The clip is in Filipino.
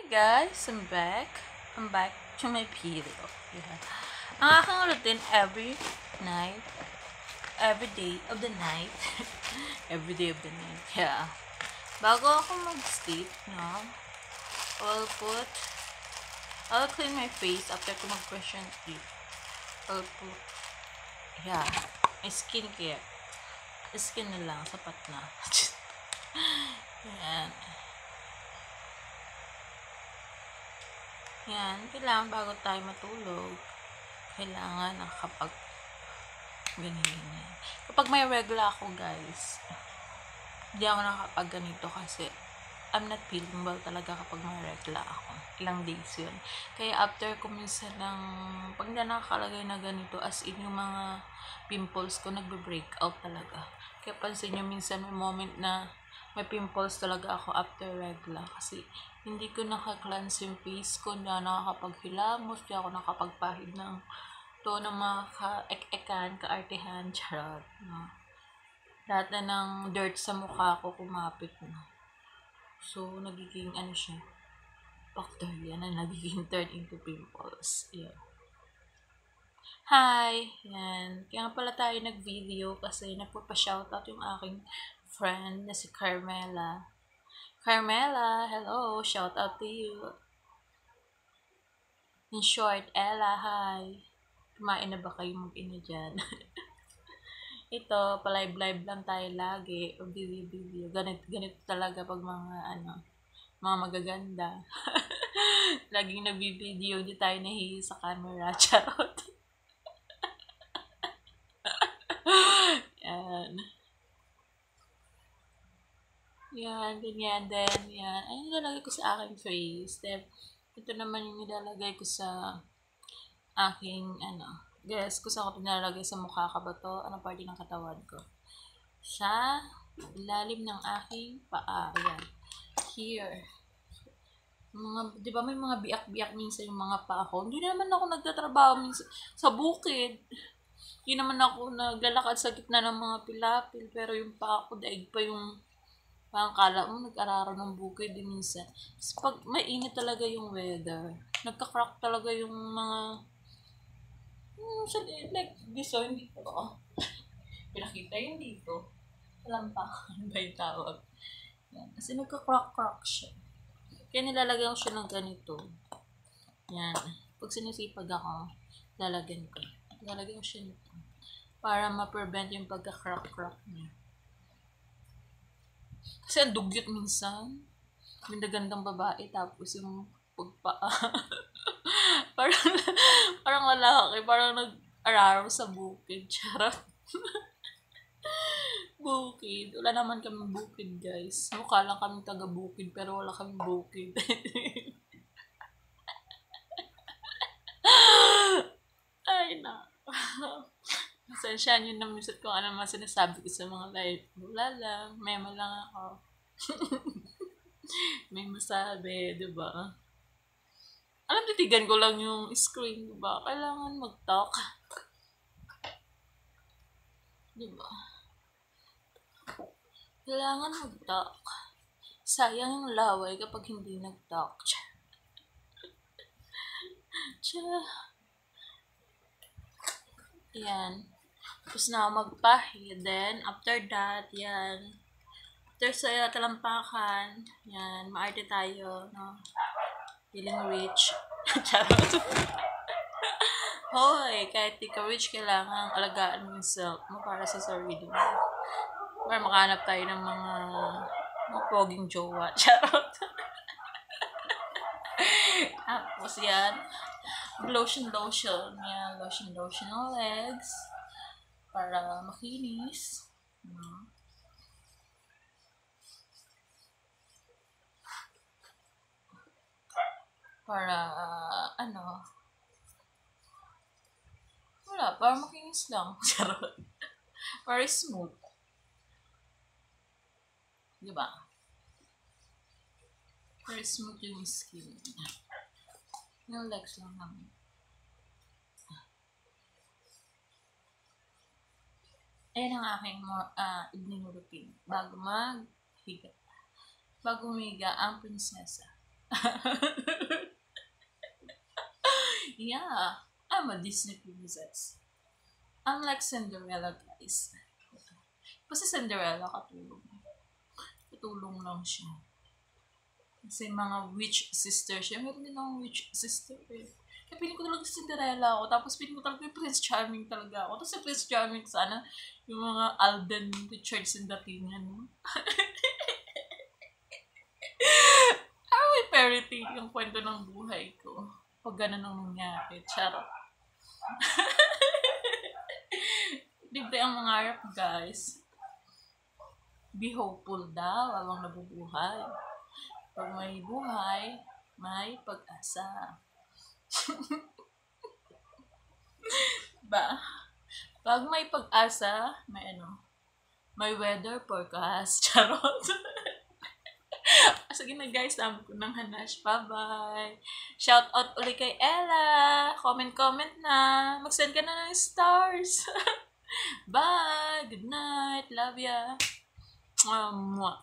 Guys, I'm back. I'm back to my video. Yeah. Ang aking routine every day of the night. Every day of the night. Yeah. Bago ako mag-sleep, no, I'll put, I'll clean my face after ko mag-brush and teeth. I'll put, yeah, my skincare. Skin na lang, sapat na. Yan. Yan, kailangan bago tayo matulog, kailangan nakapag ganyan. Kapag may regla ako, guys, hindi ako nakapag ganito kasi I'm not feeling well talaga kapag may regla ako. Ilang days yun. Kaya after ko minsan ng, pag na nakakalagay na ganito, as in yung mga pimples ko, nagbe-break out talaga. Kaya pansin nyo, minsan may moment na may pimples talaga ako after regla. Kasi hindi ko naka-cleanse yung face ko, hindi ako nakakapaghilamos, hindi ako nakapagpahid ng to ng mga ka-ek-ekan, ka-artehan, charot. No? Lahat na ng dirt sa mukha ko kumapit na. So, nagiging siya, bacteria na nagiging turn into pimples. Yeah. Hi! Yan. Kaya nga pala tayo nag-video kasi nagpapa-shoutout yung aking friend na si Carmela. Carmela, hello! Shoutout to you. In short, Ella, hi! Kumain na ba kayo mag-ina dyan? Ito, palive-live lang tayo lagi. O video. Ganito talaga pag mga magaganda. Laging nag-video, di tayo nahihi sa camera. Charot. Yan. Yan, ganyan din. Yan. Ay, nilalagay ko sa aking face. Then, ito naman yung nilalagay ko sa aking, guess, kung saan ko nilalagay sa mukha ka ba to? Anong parte ng katawan ko? Sa ilalim ng aking paa. Yan. Here. Di ba may mga biyak-biyak minsan yung mga paa ko? Hindi naman ako nagtatrabaho minsan sa bukid. Hindi naman ako naglalakad sa gitna ng mga pilapil. Pero yung paa ko, daig pa yung parang kala mo nag-araro ng bukid din minsan. Tapos pag mainit talaga yung weather, nagka-crack talaga yung mga like this, hindi ko pinakita yun dito. Lampakan ba yung tawag? Yan. Kasi nagka-crack siya. Kaya nilalagyan ko siya ng ganito. Yan. Pag sinisipag ako, lalagyan ko. Lalagyan ko siya nito. Para ma-prevent yung pagka-crack niya. Kasi ang dugyot minsan. Ganda-gandang babae. Tapos yung pagpaa. parang lalaki. Parang nag-araro sa bukid. Charot. Bukid. Wala naman kami bukid, guys. Mukha lang kami taga-bukid, pero wala kami bukid. Ay, na. Pasensya nyo na minsan kung ano mga sinasabi ko sa mga live. Wala lang. Memo lang ako. May masabi, diba? Alam, titigan ko lang yung screen, diba? Kailangan mag-talk. Diba? Kailangan mag-talk. Sayang yung laway kapag hindi nag-talk. Yan. Tapos na ako magpahid. Then, after that, yan. After sa talampakan, yan, maarte tayo, no? Feeling rich. Charot. Hoy, kahit di ka rich, kailangan alagaan mo yung self mo para sa sarili mo. Para makahanap tayo ng mga poging jowa. Charot. Tapos yan, lotion. Yan, lotion ng legs. Para makinis. Para, wala, para makinis lang. Charot. Para smooth. Diba? Para smooth yung skin. Yung legs lang naman. Ayan ang aking evening routine. Bago maghiga. Bago humiga ang prinsesa. Yeah, I'm a Disney princess. Unlike Cinderella, guys. Kasi Cinderella, katulong. Katulong lang siya. Kasi mga witch sister siya. Meron din akong witch sister eh. Kaya piling ko talaga Cinderella ako. Tapos piling ko talaga yung Prince Charming talaga ako. Tapos si Prince Charming sana yung mga Alden Richards and datingan. Parang may fairy tale yung kwento ng buhay ko. Pag ganun ang nangyari. Charot. Libre ang mangarap, guys. Be hopeful daw habang nabubuhay. Pag may buhay, may pag-asa. Ba? Pag may pag-asa, may weather forecast. Charot. Sige na guys, dami ko ng hanash. Bye-bye. Shout out ulit kay Ella. Comment na. Mag-send ka na ng stars. Bye. Good night. Love ya. Mwah.